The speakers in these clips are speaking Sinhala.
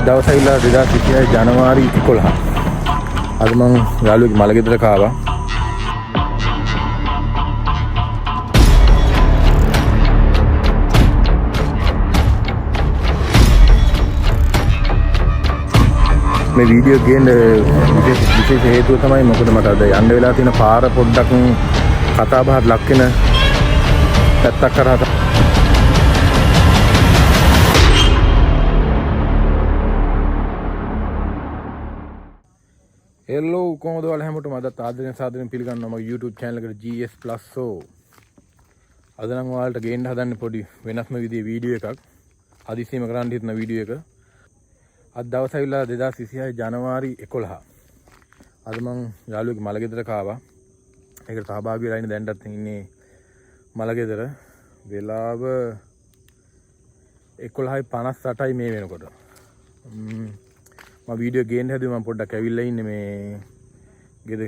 දවස් ඇවිල්ලා 2026 ජනවාරි 11. අද මම යාළුවෙක් මලගෙදරට ආවා. මේ වීඩියෝ ගේන්න විශේෂ හේතුව තමයි මොකද මට අද යන්න වෙලා තියෙන පාර පොඩ්ඩක් කතා බහට ලක් වෙන පැත්තක් කරා. හෙලෝ කොහොමද ඔයාලා හැමෝටම අදත් ආදරෙන් සාදරෙන් පිළිගන්නවා මගේ YouTube channel එකට GS Plus show. අද නම් ඔයාලට ගේන්න හදන්නේ පොඩි වෙනස්ම විදිහේ වීඩියෝ එකක්. හදිස්සියම කරන්න හිතන වීඩියෝ එක. අද දවස් ඇවිල්ලා 2026 ජනවාරි 11. අද මම යාළුවෙක් මලගෙදරට ආවා. ඒකට සහභාගී වෙලා ඉන්නේ දැන්ටත් ඉන්නේ මලගෙදර. වෙලාව 11:58යි මේ වෙනකොට. මම වීඩියෝ ගේන්න හැදුවේ මම පොඩ්ඩක් ඇවිල්ලා ඉන්නේ මේ ගෙදර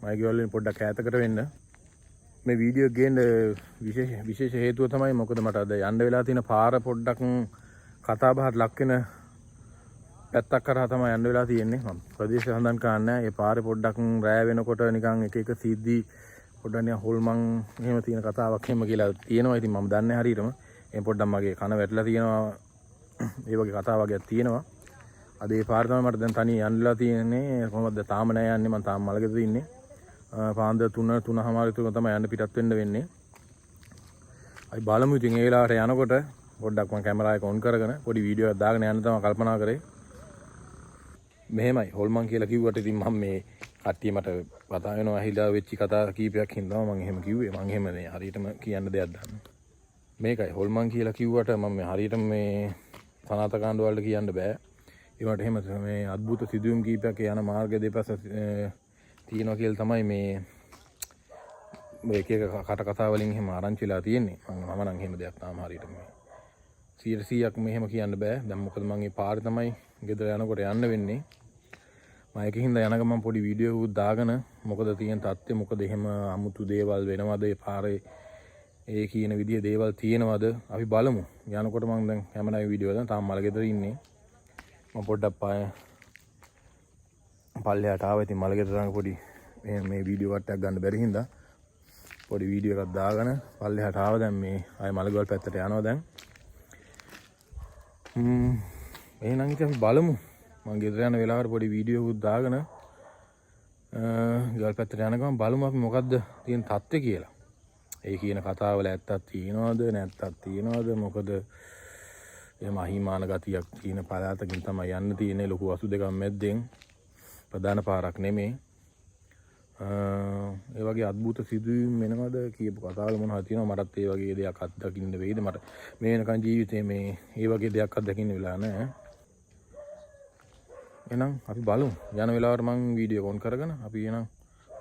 මගේ ගෙවල් වලින් පොඩ්ඩක් ඈතකට වෙන්න. මේ වීඩියෝ ගේන්න විශේෂ හේතුව තමයි මොකද මට අද යන්න වෙලා තියෙන පාර පොඩ්ඩක් කතා බහට ලක් වෙන පැත්තක් කරා තමයි යන්න වෙලා තියෙන්නේ. මම ප්‍රදේශ සඳහන් කරන්නේ නැහැ. ඒ පාරේ පොඩ්ඩක් රෑ වෙනකොට නිකන් එක සිද්ධි පොඩ්ඩක් නිකන් හොල්මන් එහෙම තියෙන කතාවක් එහෙම කියලා තියෙනවා. ඉතින් මම දන්නේ හරියටම. එහෙනම් පොඩ්ඩක් මගේ කන වැටලා තියෙනවා. ඒ වගේ කතා වගේක් තියෙනවා. අද ඒ පාර තමයි මට දැන් තනිය යන්නලා තියෙන්නේ. කොහොමද තාම නෑ යන්නේ. මම තාම මලගෙදර ඉන්නේ. පාන්දර 3:00 විතර තමයි යන්න පිටත් වෙන්න වෙන්නේ. අපි බලමු ඉතින් ඒ වෙලාවට යනකොට පොඩ්ඩක් මම කැමරා එක ඔන් කරගෙන පොඩි වීඩියෝ එකක් දාගෙන යන්න තමයි කල්පනා කරේ. මෙහෙමයි හොල්මන් කියලා කිව්වට ඉතින් මම මේ කට්ටිය මට කතා වෙනවා ඇහිලා වෙච්ච කතා කීපයක් හින්දා මම එහෙම කිව්වේ. මම එහෙම නේ හරියටම කියන්න දෙයක් දන්නේ. මේකයි හොල්මන් කියලා කිව්වට මම හරියටම මේ සනාත කාණ්ඩ වලට කියන්න බෑ. ඒවට එහෙම මේ අద్భుත සිදුවීම් කීපයක් යන මාර්ග දෙපස තියෙනවා කියලා තමයි මේ එක කට කතා වලින් එහෙම ආරංචිලා තියෙන්නේ. මම නම් එහෙම දෙයක් තාම හරියට මේ 100%ක් මෙහෙම කියන්න බෑ. දැන් මොකද මම මේ පාරේ තමයි ගෙදර යනකොට යන්න වෙන්නේ. මම ඒකින්ද යන ගමන් පොඩි වීඩියෝ එකක් දාගෙන මොකද තියෙන තත්ත්වය මොකද එහෙම අමුතු දේවල් වෙනවද ඒ පාරේ ඒ කියන විදිහේ දේවල් තියෙනවද අපි බලමු. යනකොට මම දැන් කැමරාවේ වීඩියෝ දාන තාම මලගෙදර ඉන්නේ. මම පොඩ්ඩක් පල්ලෙහාට ආවා. ඉතින් මලගෙදර නම් පොඩි මේ වීඩියෝ කට්ටක් ගන්න බැරි හින්දා පොඩි වීඩියෝ එකක් දාගෙන පල්ලෙහාට ආවා. දැන් මේ ආයේ මලගෙවල් පැත්තට යනවා දැන්. එහෙනම් ඉතින් අපි බලමු. මම ගෙදර යන වෙලාවට පොඩි වීඩියෝ එකක් දාගෙන ගෙවල් පැත්තට යන ගමන් බලමු අපි මොකද්ද තියෙන තත්ත්වය කියලා. ඒ කියන කතාවල ඇත්තක් තියෙනවද නැත්තක් තියෙනවද මොකද එහෙම අහිමාන ගතියක් තියෙන පළාතකින් තමයි යන්න තියෙන්නේ. ලොකු වසු දෙකක් මැද්දෙන් ප්‍රධාන පාරක් නෙමෙයි. ඒ වගේ අద్భుත සිදුවීම් වෙනවද කියපු කතාවල මොනවද තියෙනවද මටත් ඒ වගේ දෙයක් අත්දකින්න වෙයිද මට මේ වෙනකන් ජීවිතේ මේ ඒ වගේ දෙයක් අත්දකින්න වෙලා නැහැ. එහෙනම් අපි බලමු. යන වෙලාවට මම වීඩියෝ ඔන් කරගෙන අපි එහෙනම්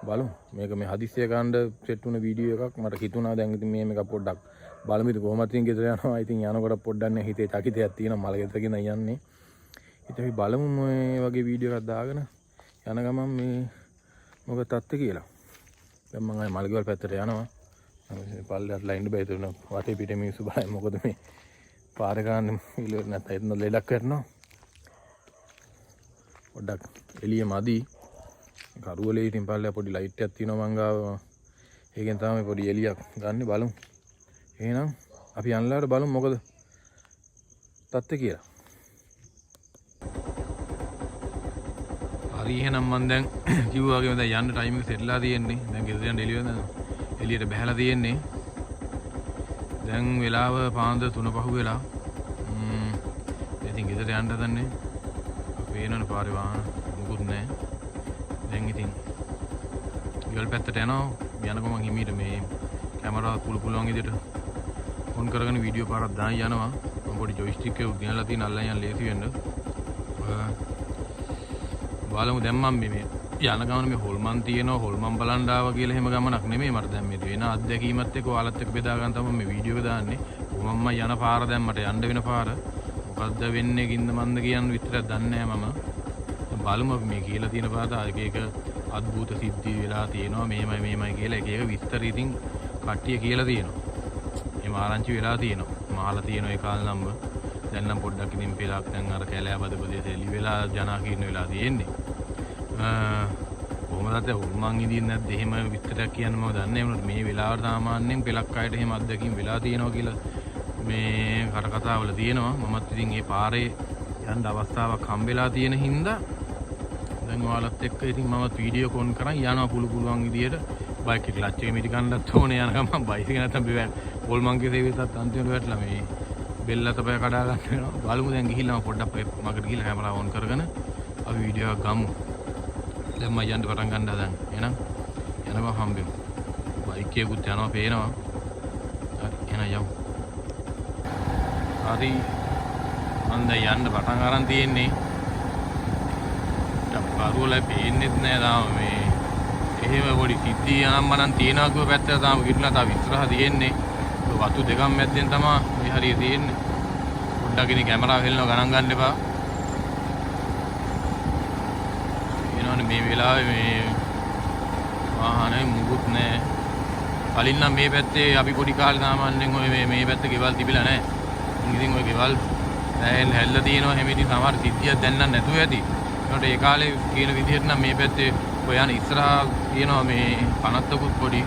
බලමු. මේක මේ හදිස්සිය ගන්න සෙට් වුණ වීඩියෝ එකක් මට හිතුණා. දැන් ඉතින් මේක පොඩ්ඩක් බලමු. ඉතින් කොහොමද ඉතින් ගෙදර යනවා. ඉතින් යනකොට පොඩ්ඩක් නේ හිතේ චකිතයක් තියෙනවා. මලගෙදරකින් යන්නේ. ඉතින් අපි බලමු මේ වගේ වීඩියෝ එකක් දාගෙන යන ගමන් මේ මොකද තත්ත්වය කියලා. දැන් මම ආයේ මල්ගෙවල් පැත්තට යනවා. පල්ලෙහාට ලයින් බෑ තුන වටේ පිටේ මිනිස්සු බලයි මොකද මේ පාරේ ගන්න ඉල නැත්නම් එතන ලෙඩක් කරනවා. පොඩ්ඩක් එළිය මදි. කරුවලේ ඉතින් පල්ලෙහා පොඩි ලයිට් එකක් තියෙනවා මං ගාව. ඒකෙන් තමයි පොඩි එළියක් ගන්න බලමු. එහෙනම් අපි යන්නලාට බලමු මොකද තත්ත්වය කියලා. හරි එහෙනම් මම දැන් කිව්වා වගේම දැන් යන්න ටයිම් එක සෙට්ලා තියෙන්නේ. දැන් ගෙදර යන්න එළියට බහැලා තියෙන්නේ. දැන් වෙලාව පාන්දර 3:05 වෙලා. ඉතින් ගෙදර යන්න හදන්නේ. පේනවනේ පාරේ වාහන මොකුත් නැහැ. දැන් ඉතින් ගෙවල් පැත්තට යනවා. යනකො මම හිමීට මේ කැමරාව පුළුවන් විදිහට ඔන් කරගෙන වීඩියෝ පාරක් දාන් යනවා. මම පොඩි ජොයිස්ටික් එකක් ගෙනලා තියෙන අල්ලන් යන්න ලේසි වෙන්න. බලමු දැන් මම මේ යන ගමන මේ හොල්මන් තියෙනවා හොල්මන් බලන් ආවා කියලා එහෙම ගමනක් නෙමෙයි. මට දැන් මේ වෙන අත්දැකීමත් එක්ක ඔයාලත් එක්ක බෙදා ගන්න තමයි මේ වීඩියෝ එක දාන්නේ. මම යන පාර දැන් මට යන්න වෙන පාර මොකද්ද වෙන්නේ කින්ද මන්ද කියන විතරක් දන්නේ නැහැ මම. බලමු අපි මේ කියලා තියෙන පාර එක අద్భుත සිද්ධි වෙලා තියෙනවා මේමයි කියලා එක විස්තර ඉතින් කට්ටිය කියලා තියෙනවා. මේ ආරංචි වෙලා තියෙනවා. මහලා තියෙන ඒ කාල නම්බර් දැන් නම් පොඩ්ඩක් ඉතින් පෙලක් දැන් අර කැලෑබද ප්‍රදේශයේ එලි වෙලා ජනාකීර්ණ වෙලා තියෙන්නේ. කොහොමද උල්මන් ඉදින් නැද්ද එහෙම විස්තරයක් කියන්න මම දන්නේ නැහැ. මේ වෙලාවට සාමාන්‍යයෙන් පෙලක් අයට එහෙම අත්දැකීම් වෙලා තියෙනවා කියලා මේ කතාවල තියෙනවා. මමත් ඉතින් මේ පාරේ යන්න අවස්ථාවක් හම්බෙලා තියෙන හින්දා දැන් ඔයාලත් එක්ක ඉතින් මමත් වීඩියෝ කොන් කරන් යනවා පුළුවන් විදියට. බයික් එක ක්ලච් එක මිටි ගන්නත් ඕනේ යන ගමන් බයික් එක නැත්තම් බෑ. පොල්මන්ගේ සේවිතත් අන්තිමට වැටලා මේ බෙල්ල අතපය කඩා ගන්න වෙනවා. බලමු දැන් ගිහිල්ලා පොඩ්ඩක් මගට ගිහිල්ලා කැමරාව ඔන් කරගෙන අපි වීඩියෝ එකක් ගමු. දැන් මම යන්න පටන් ගන්නවා දැන්. එහෙනම් යනවා හම්බෙමු. බයික් එකකුත් යනවා පේනවා. හරි එහෙනම් යමු. හරි මම දැන් යන්න පටන් අරන් තියෙන්නේ. කරුවල පේන්නෙත් නෑ තාම මේ එහෙම පොඩි සිද්ධි අනම්මනම් තියනවා කියව පැත්තට තාම ගිහිල්ලා තාම ඉස්සරහ තියෙන්නේ. වතු දෙකක් මැද්දෙන් තමයි මේ හරිය තියෙන්නේ. පොඩ්ඩක් ඉතින් කැමරාව හෙලනවා ගණන් ගන්න එපා. එනවනේ මේ වෙලාවේ මේ වාහනේ මුකුත් නෑ. කලින් නම් මේ පැත්තේ අපි පොඩි කාලේ සාමාන්‍යයෙන් ඔය මේ පැත්තේ ගෙවල් තිබිලා නෑ. ඉතින් ඔය ගෙවල් දැන් හැල්ලා තියෙනවා. හැම ඉතින් සමහර සිද්ධියක් දැන් නම් නැතුව ඇති. ඒකට ඒ කාලේ කියන විදිහට නම් මේ පැත්තේ ඔය යන ඉස්සරහා කියනවා මේ පනත්තකුත් පොඩි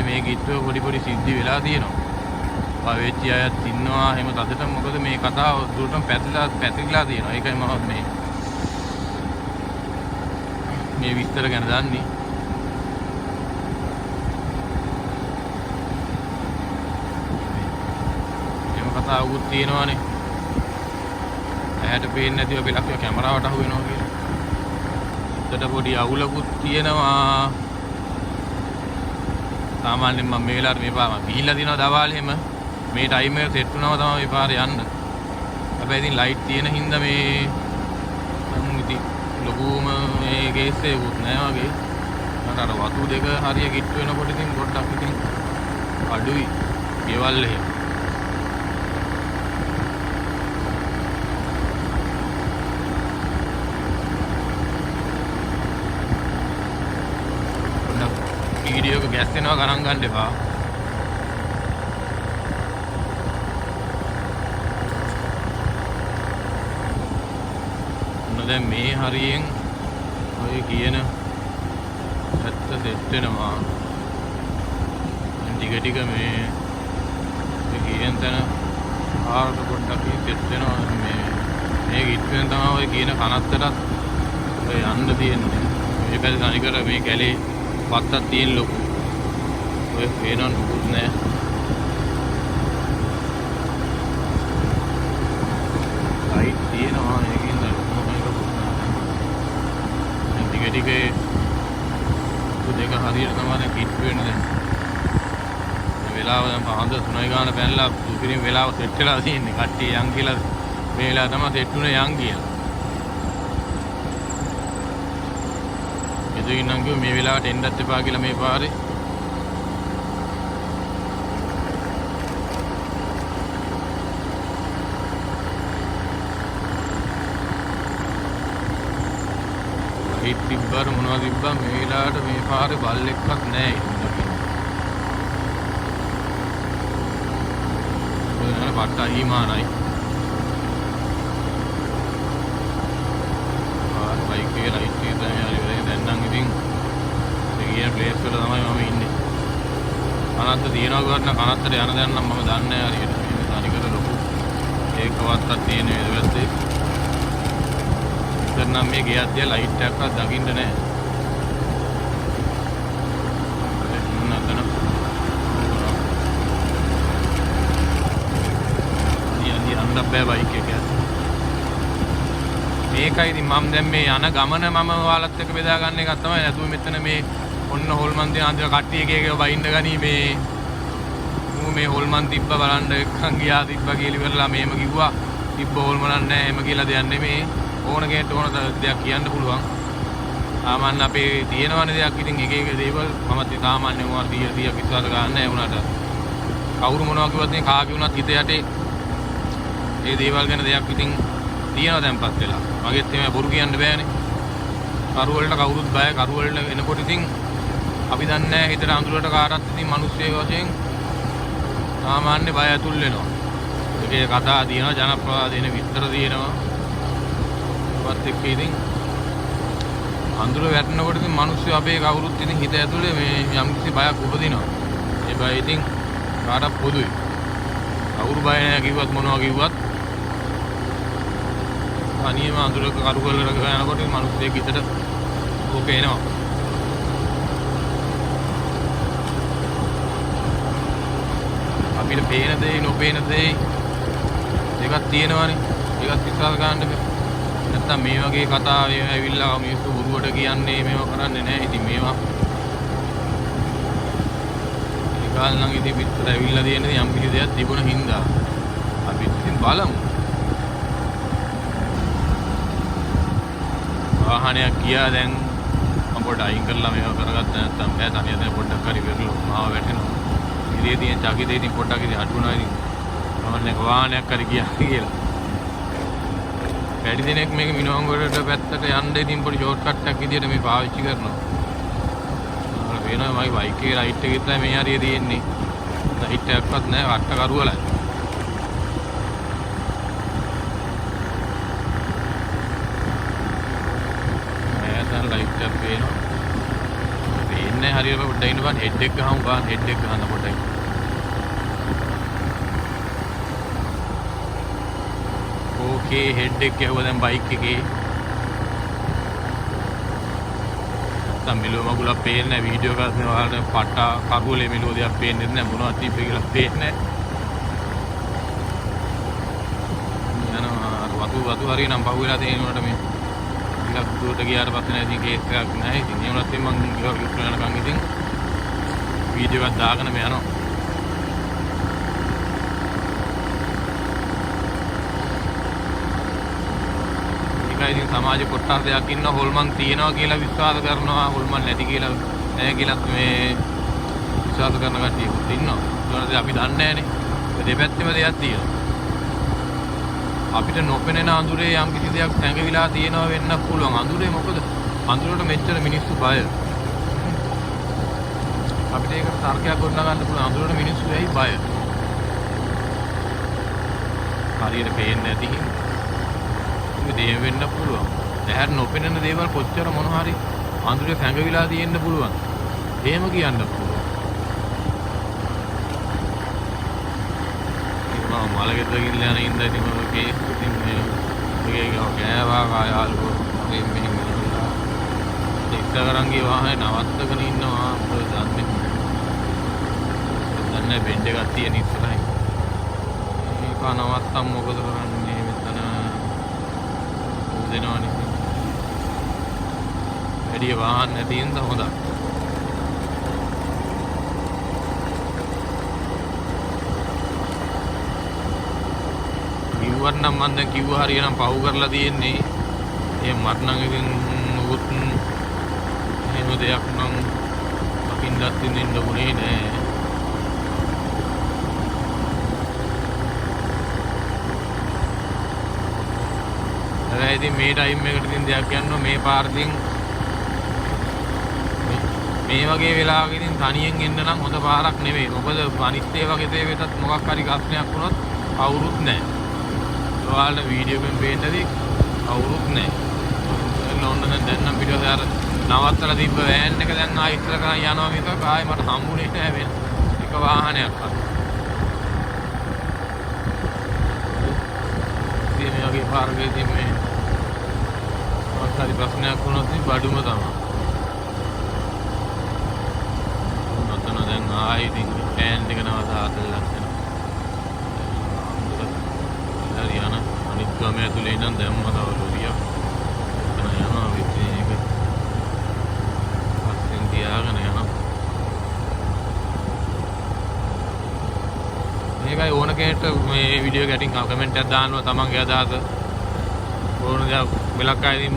මේ ගිට්ටුව පොඩි සිද්ධි වෙලා තියෙනවා. වෙච්ච අයත් ඉන්නවා එහෙම තදට. මොකද මේ කතාව දුරටම පැතිරිලා තියෙනවා. ඒකයි මම මේ විස්තර ගැන දන්නේ. එහෙම කතාවකුත් තියෙනවානේ. ඇහැට පේන්නේ නැතිව පෙලක් කැමරාවට අහු වෙනවා කියලා. ඒකට පොඩි අවුලකුත් තියෙනවා. සාමාන්‍යයෙන් මම මේ වෙලාවට මේ පාර ගිහිල්ලා දිනවා දවාල එහෙම මේ ටයිම් එක සෙට් වුණාම තමයි මේ පාරේ යන්න. හැබැයි ඉතින් ලයිට් තියෙන හින්දා මේ මම ඉතින් ලොකුම මේ කේස් එකකුත් නෑ වගේ. මට අර වතු දෙක හරිය කිට්ටු වෙනකොට ඉතින් පොඩ්ඩක් ඉතින් අඩුයි ගෙවල් එහෙම. වීඩියෝ එක ගැස්සෙනවා ගණන් ගන්න එපා. දැන් මේ හරියෙන් ඔය කියන ඇත්ත සෙට් වෙනවා. ටික මේ කියන තැන ආරට පොඩ්ඩක් සෙට් වෙනවා. මේ ගිට්ටුවෙන් තමයි ඔය කියන කනත්තටත් ඔය යන්න තියෙන්නේ. මේ පැත්තේ තනිකර මේ කැලේ වත්තක් තියෙන ලොකු. ඔය පේනව නුකුත් නෑ. ලයිට් තියෙනවා ඒකින් ලොකුම එකකුත් නෑ. ටික දෙක හරියට තමයි කිට් වෙන්නේ දැන්. මේ වෙලාව දැන් පහඳ 3යි ගාන පැනලා සුපිරිම වෙලාව සෙට් වෙලා තියෙන්නේ. කට්ටිය යන් කියලා මේ වෙලාව තමයි සෙට් වුණේ යන් කියලා. එදිනම් කිව්ව මේ වෙලාවට එන්නත් එපා කියලා මේ පාරේ. ලයිට් තිබ්බර මොනවද තිබ්බා මේ වෙලාවට මේ පාරේ බල්ලෙක්වත් නැහැ. ඔය නේද පට්ට අහිමානයි. බයික් එකේ ලයිට් එක තමයි හරි දැන් නම් ඉතින් ඒ කියන ප්ලේස් වල තමයි මම ඉන්නේ. කනත්ත තියනවා ගන්න කනත්තට යන දැන් නම් මම දන්නේ නැහැ හරියට. මේ තනිකර ලොකු ඒකවත්තක් තියෙන වේදවැත්තේ. ඉතින් නම් මේ ගේ අධ්‍යා ලයිට් එකක්වත් දකින්න නැහැ. නතන යන්නේ අන්න බෑ බයික් එක. මේකයි ඉතින් මම දැන් මේ යන ගමන මම ඔයාලත් එක්ක බෙදා ගන්න එකක් තමයි. නැතුව මෙතන මේ ඔන්න හොල්මන් දින අන්තිම කට්ටිය එක එක බයින්න ගනි මේ හොල්මන් තිබ්බ බලන්න එක්කන් ගියා තිබ්බා කියලා ඉවරලා මේම කිව්වා තිබ්බ හොල්මනක් නැහැ එහෙම කියලා දෙයක් නෙමේ. ඕන කෙනෙක්ට ඕන දෙයක් කියන්න පුළුවන්. සාමාන්‍ය අපේ තියෙනවනේ දෙයක් ඉතින් එක දේවල් මමත් සාමාන්‍යයෙන් වුණා 100 විශ්වාස ගන්න නැහැ වුණාට කවුරු මොනවා කිව්වත් මේ කාගේ වුණත් හිත යටේ මේ දේවල් ගැන දෙයක් ඉතින් තියෙනවා දැන්පත් වෙලා. මගෙත් එහෙම බොරු කියන්න බෑනේ. කරු වලට කවුරුත් බය. කරු වලට එනකොට ඉතින් අපි දන්නේ නැහැ හිතට අඳුරට කාටත් ඉතින් මිනිස්සු වශයෙන් සාමාන්‍ය බය ඇතුල් වෙනවා. ඒකේ කතා තියෙනවා ජනප්‍රවාද දෙන විස්තර තියෙනවා. වත් එක්ක ඉතින් අඳුර වැටෙනකොට ඉතින් මිනිස්සු අපේ කවුරුත් ඉතින් හිත ඇතුලේ මේ යම්කිසි බයක් උපදිනවා. ඒ බය ඉතින් කාටවත් පොදුයි. කවුරු බය නැහැ කිව්වත් මොනවා කිව්වත් අනියම අඳුරක කරු කරලා යනකොට මිනිස්සෙක් හිතට ඕක එනවා. අපිට පේන දේ නොපේන දේ දෙකක් තියෙනවානේ. ඒකත් විශ්වාස ගන්න බෑ. නැත්තම් මේ වගේ කතා ඇවිල්ලා මිනිස්සු බොරුවට කියන්නේ මේව කරන්නේ නැහැ. ඉතින් මේවා ඒ කාල නම් ඉතින් පිටට ඇවිල්ලා තියෙන යම් කිසි දෙයක් තිබුණ හින්දා අපි ඉතින් බලමු. වාහනයක් ගියා දැන් මම පොඩ්ඩක් අයින් කරලා මේව කරගත්ත නැත්තම් බෑ තනියම දැන් පොඩ්ඩක් හරි වෙරළු මාව වැටෙනවා. ඉතින් තියෙන චකිතේ ඉතින් පොඩ්ඩක් ඉතින් අඩු වුණා ඉතින් මම වාහනයක් හරි ගියා කියලා. වැඩි දිනෙක මේක මිනවංගොඩට පැත්තට යන්න ඉතින් පොඩි ෂෝට් කට් එකක් විදියට මේ පාවිච්චි කරනවා. මම වෙනවා මගේ බයික් එකේ රයිට් එකේ තමයි මේ හරිය තියෙන්නේ. රයිට් එකක්වත් නැහැ වට කරුවලයි. මම ලයිට් එක පේනවා. පේන්නේ හරියට පොඩ්ඩක් ඉන්න බෑ හෙඩ් එක ගහමු බා හෙඩ් එක ගන්න පොඩ්ඩක්. ඕකේ හෙඩ් එක ගැහුවා දැන් බයික් එකේ. නැත්තම් මෙලෝ මගුලක් පේන්නේ නැහැ වීඩියෝ එකක් මේ වලට පට්ටා කරුවලේ මෙලෝ දෙයක් පේන්නේ නැහැ මොනවද තිබ්බේ කියලා පේන්නේ නැහැ. යනවා වතු හරිය නම් පහුවෙලා තියෙනකොට මේ ටිකක් දුරට ගියාට පස්සේ නෑ ඉතින් කේස් එකක් නැහැ. ඉතින් ඒ වුණත් මම ගිහලා යනකම් ඉතින් වීඩියෝ එකක් දාගෙන මේ යනවා. ඉතින් සමාජ කොටසක් ඉන්න හොල්මන් තියනවා කියලා විශ්වාස කරනවා හොල්මන් නැති කියලා නැහැ කියලා මේ විශ්වාස කරන කට්ටියකුත් ඉන්නවා. ඒකත් අපි දන්නේ නැහනේ. දෙපැත්තෙම දෙයක් තියෙනවා. අපිට නොපෙනෙන අඳුරේ යම් කිසි දෙයක් තැඟවිලා තියෙනවා වෙන්න පුළුවන්. අඳුරේ මොකද? අඳුරට මෙච්චර මිනිස්සු බය. අපිට ඒක තර්කයක් ගොඩනගන්න පුළුවන්. අඳුරට මිනිස්සු ඇයි බය? හරියට පේන්නේ නැති හින්දා. දේ වෙන්න පුළුවන්. දැහැර නොපෙනෙන දේවල් කොච්චර මොන හරි අඳුරේ සැඟවිලා තියෙන්න පුළුවන්. එහෙම කියන්න පුළුවන්. මම මලගෙදර ගිහලා යන ඉඳලා ඉතින් ඔගේ ඉතින් මේ ගෑවා කායාලුව මේ මෙහෙම ඉන්නවා. එක්තරංගේ වාහනේ නවත්තගෙන ඉන්නවා. දන්නේ බෙන්ඩ් එකක් තියෙන ඉස්සරහින්. මේක නවත්තම් මොකද කරන්නේ මෙතන? දෙනවනේ. වැඩි වාහන නැති ඉඳ හොඳයි. කිව්වත් නම් මම දැන් කිව්වා හරියනම් පව් කරලා තියෙන්නේ. ඒ මට නම් ඉතින් උත් එහෙම දෙයක් නම් අකින්දත් ඉන්න උනේ නෑ. ඉතින් මේ ටයිම් එකට ඉතින් දෙයක් කියනවා මේ පාරකින් මේ වගේ වෙලාවක ඉතින් තනියෙන් එන්න නම් හොඳ පාරක් නෙවෙයි. මොකද අනිත් ඒ වගේ දේ වෙතත් මොකක් හරි ප්‍රශ්නයක් වුණොත් අවුරුත් නැහැ. ඔයාලට වීඩියෝ එකෙන් පේන්නදී අවුරුත් නැහැ. ඕන්න දැන් නම් පිටුව දාර නවත්තලා තිබ්බ වෑන් එක දැන් ආයෙ ඉස්සර කරන් යනවා මිසක් ආයෙ මට හම්බුනේ නැහැ වෙන එක වාහනයක් අර. ඉතින් මේ වගේ පාරක ඉතින් මේ හරි ප්‍රශ්නයක් වුණොත් ඉතින් බඩුම තමයි. මතන දැන් ආයෙ ඉතින් ප්ලෑන් එක නවතා හදලා යනවා. හරි යන අනිත් ගම ඇතුලේ ඉඳන් දැම්ම තව ලොරියක්. එතන යනවා විදිහේ එක. පස්සෙන් තියාගෙන යනවා. මේකයි ඕන කෙනෙක්ට මේ වීඩියෝ එක යටින් කමෙන්ට් එකක් දාන්නවා තමන්ගේ අදහස. ඕන දා වෙලක් ආයෙත්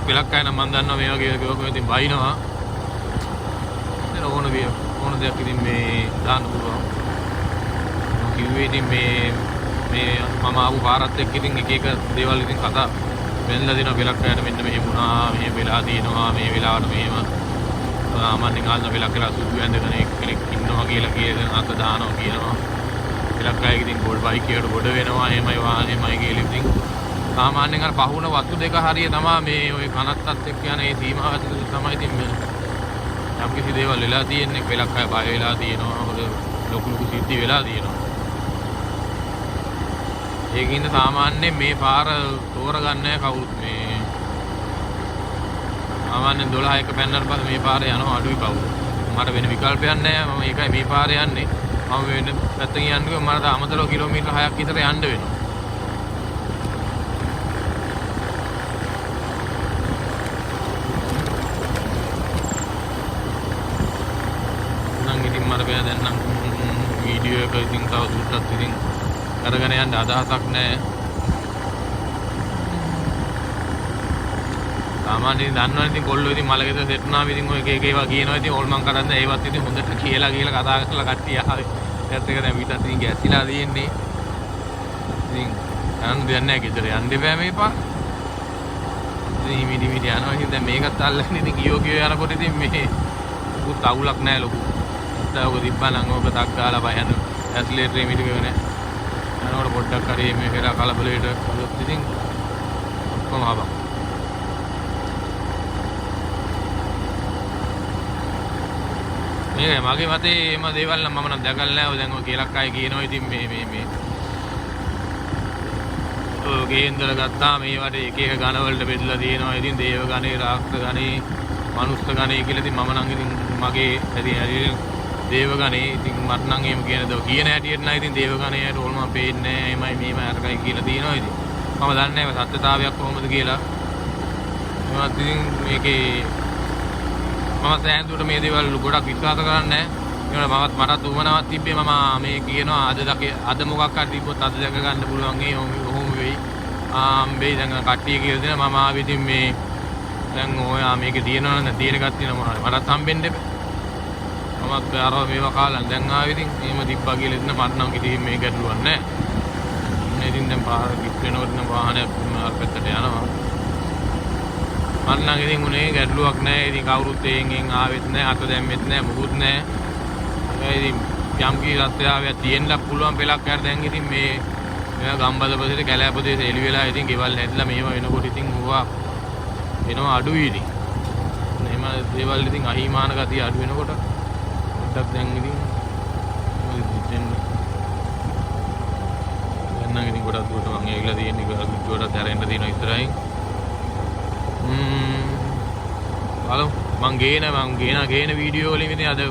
වෙලක් ආයෙ නම් මම දන්නවා මේ වගේ ගෝකෙ ඉතින් බයිනවා. ඉතින් ඕන දෙයක් ඉතින් මේ දාන්න පුළුවන්. කිව්වේ ඉතින් මේ මම ආපු පාරත් එක්ක ඉතින් එක දේවල් ඉතින් කතා වෙනලා දෙනවා වෙලක් ආයෙත් මෙන්න මෙහෙම වුණා මෙහෙම වෙලා දිනවා මේ වෙලාවට මෙහෙම සාමාන්‍යයෙන් ආන්න වෙලක් කියලා සුදු ඇඳගෙන කෙනෙක් ඉන්නවා කියලා කියන අත දානවා කියනවා. ගොඩක් අය ඉතින් ගෝල් බයික් එකට ගොඩ වෙනවා එහෙමයි වාහනේමයි කියලා ඉතින් සාමාන්‍යයෙන් අර පහුන වතු දෙක හරිය තමයි මේ ওই කනත්තත් එක්ක යන ඒ සීමාව ඇතුළත තමයි ඉතින් මේ යම් කිසි දේවල් වෙලා තියෙන්නේ වෙලක් අය බය වෙලා තියෙනවා මොකද ලොකු සිද්ධි වෙලා තියෙනවා ඒකින්ද සාමාන්‍යයෙන් මේ පාර තෝරගන්නේ නැහැ කවුරුත් මේ සාමාන්‍යයෙන් 12 එක පැන්නට පස්සේ මේ පාරේ යනවා අඩුයි කවුරු මට වෙන විකල්පයක් නැහැ මම ඒකයි මේ පාරේ යන්නේ මම වෙන පැත්තකින් යන්නේ මට අමතරව කිලෝමීටර් 6ක් විතර යන්න වෙනවා දැන් නම් වීඩියෝ එක ඉතින් තව දුරටත් ඉතින් කරගෙන යන්න අදහසක් නැහැ. සාමාන්‍යයෙන් දන්නවනේ ඉතින් කොල්ලෝ ඉතින් මලගෙදර සෙට් වුණාම ඉතින් ඔය එක ඒවා කියනවා ඉතින් ඕල්මන් කරන්නේ ඒවත් ඉතින් හොඳට කියලා කතා කරලා කට්ටිය ආවේ. ඒත් එක දැන් පිටත් ඉතින් ගැස්සිලා තියෙන්නේ. ඉතින් යන්න දෙයක් නැහැ ගෙදර යන්න බෑ මේ පාර. ඉතින් මිටි යනවා ඉතින් දැන් මේකත් අල්ලන්නේ ඉතින් ගියෝ යනකොට ඉතින් මේ උත් අවුලක් නැහැ ලොකු. ඔක තිබ්බනම් ඕක ටක් ගාලා බයන ඇස්ලේටරේ මිට වෙන්නේ යනකොට පොඩ්ඩක් හරි මේ පෙර කලබලයට ගියොත් ඉතින් ඔක්කොම ආවා මේක මගේ මතේ එම දේවල් නම් මම නම් දැකලා නැහැ ඔය දැන් ඔය කේලක් අය කියනවා ඉතින් මේ ඔය කේන්දර ගත්තා මේවට එක එක ගණ වලට බෙදලා තියෙනවා ඉතින් දේව ගණේ රාක්ෂස ගණේ මනුස්ස ගණේ කියලා ඉතින් මම නම් ඉතින් මගේ හරි දේව ගණේ ඉතින් මට නම් එහෙම කියන දව කියන හැටියට නෑ ඉතින් දේව ගණේට ඕල් මම පේන්නේ නෑ එමය මේම අරකයි කියලා තියෙනවා ඉතින් මම දන්නේ නෑ සත්‍යතාවයක් කොහොමද කියලා මම ඉතින් මේකේ මම සෑහෙනට මේ දේවල් ගොඩක් විශ්වාස කරන්නේ නෑ මටත් උවමනාවක් තිබ්බේ මම මේ කියනවා අද මොකක් හරි තිබ්බොත් අද දැක ගන්න පුළුවන් ඒ ඔහොම වෙයි මේ දැන් කට්ටිය කියලා දෙන මම ආවේ ඉතින් මේ දැන් ඔයා මේකේ තියෙනවනේ තියෙන එකක් තියෙනවා මටත් හම්බෙන්න එපා මමත් අරව මේවා කාලා දැන් ආවේ ඉතින් එහෙම තිබ්බා කියලා ඉතින් මට නම් කිසි මේ ගැටලුවක් නැහැ. මේ ඉතින් දැන් පාර කිත් වෙනකොට නම් වාහනයක් අර පැත්තට යනවා. මට නම් ඉතින් උනේ ගැටලුවක් නැහැ. ඉතින් කවුරුත් එයෙන් ආවෙත් නැහැ. අත දැම්මෙත් නැහැ. මුකුත් නැහැ. ඒ ඉතින් යම් කී රස්තාවක් තියෙන්න පුළුවන් පෙලක් හරි දැන් ඉතින් මේ ගම්බද ප්‍රදේශේ කැලෑ ප්‍රදේශේ එළි වෙලා ඉතින් ගෙවල් නැතිලා මේව වෙනකොට ඉතින් හුවා එනවා අඩුයි ඉතින්. එහෙම දේවල් ඉතින් අහිමාන ගතිය අඩු වෙනකොට දැන් ඉතින් දැන් ඉතින් ගොඩක් දුරට මම ඒගලා තියෙන්නේ ගොඩක් ඇරෙන්න තියෙනවා ඉස්සරහින් බලමු මං ගේන වීඩියෝ වලින් ඉතින් අද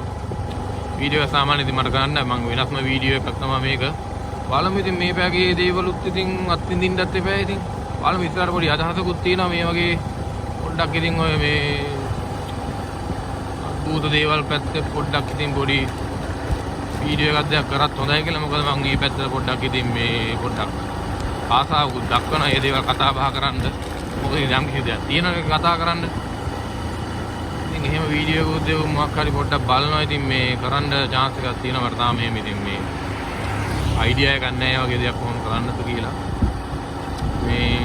වීඩියෝ සාමාන්‍යයෙන් ඉතින් මට ගන්න මම වෙනස්ම වීඩියෝ එකක් තමයි මේක බලමු ඉතින් මේ පැගේ දේවලුත් ඉතින් අත්විඳින්නත් එපා ඉතින් බලමු ඉස්සරහට පොඩි අදහසකුත් තියෙනවා මේ වගේ පොඩ්ඩක් ඉතින් ඔය මේ භූත දේවල් පැත්තේ පොඩ්ඩක් ඉතින් පොඩි වීඩියෝ එකක් දෙයක් කරත් හොඳයි කියලා මොකද මම මේ පැත්තට පොඩ්ඩක් ඉතින් මේ පොඩ්ඩක් ආසාවකුත් දක්වන ඒ දේවල් කතා බහ කරන්න මොකද යම් කිසි දෙයක් තියෙනවා කතා කරන්න ඉතින් එහෙම වීඩියෝ එකක් දෙව මොකක් හරි පොඩ්ඩක් බලනවා ඉතින් මේ කරන්න chance එකක් තියෙනවා මට තාම එහෙම ඉතින් මේ අයිඩියා එකක් නැහැ වගේ දෙයක් කොහොම කරන්නද කියලා මේ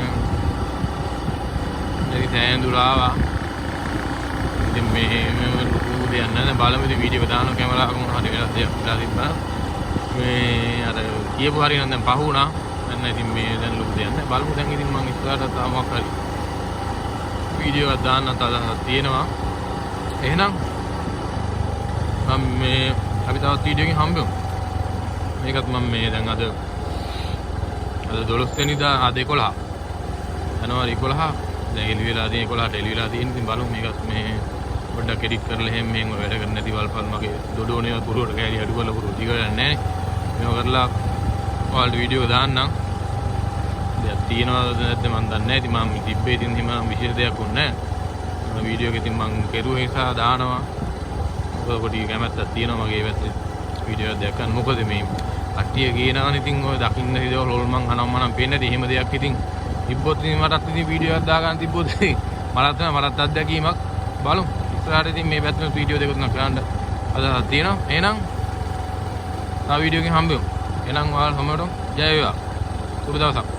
ඉතින් දැන් දුරාවා ඉතින් මේ දෙයක් නැහැ බලමු ඉතින් වීඩියෝ එක දානවා කැමරාවක මොන හරි වෙනස් දෙයක් දාලා තිබ්බා මේ අර කියපු හරිය නම් දැන් පහ වුණා දැන් ඉතින් මේ දැන් ලොකු දෙයක් නැහැ බලමු දැන් ඉතින් මම ඉස්සරහට තාම මොකක් හරි වීඩියෝ එකක් දාන්න තියෙනවා එහෙනම් මම මේ අපි තවත් වීඩියෝ එකකින් හම්බෙමු මේකත් මම මේ දැන් අද 12 වෙනිදා අද 11 ජනවාරි 11 දැන් එළි වෙලා තියෙන 11ට එළි වෙලා තියෙන ඉතින් බලමු මේකත් මේ පොඩ්ඩක් එඩිට් කරලා එහෙම මේව වැඩ කරන්න නැති වල්පල් මගේ දොඩෝනේ පුරුවට කැලි අඩු කරලා පුරු ටික වෙලා නැහැ මේව කරලා ඔයාලට වීඩියෝ දාන්නම් දෙයක් තියෙනවද නැද්ද මම දන්නේ නැහැ ඉතින් මම තිබ්බේ ඉතින් එහෙම විශේෂ දෙයක් උන්නේ නැහැ වීඩියෝ එක ඉතින් මම කෙරුවේ නිසා දානවා ඔය පොඩි කැමැත්තක් තියෙනවා මගේ පැත්තේ වීඩියෝ එකක් දැක්කම මොකද මේ කට්ටිය කියනවනේ ඉතින් ඔය දකින්න දේවල් හොල්මන් අනම්මනම් පේන්නේ නැති එහෙම දෙයක් ඉතින් තිබ්බොත් ඉතින් මටත් ඉතින් වීඩියෝ එකක් දාගන්න තිබ්බොත් මටත් අත්දැකීමක් බලමු ඉස්සරහට ඉතින් මේ පැත්තේ වීඩියෝ දෙක තුනක් කරන්න අදහස් තියෙනවා එහෙනම් තව වීඩියෝ එකකින් හම්බෙමු එහෙනම් ඔයාලා හැමෝටම ජය වේවා සුබ දවසක්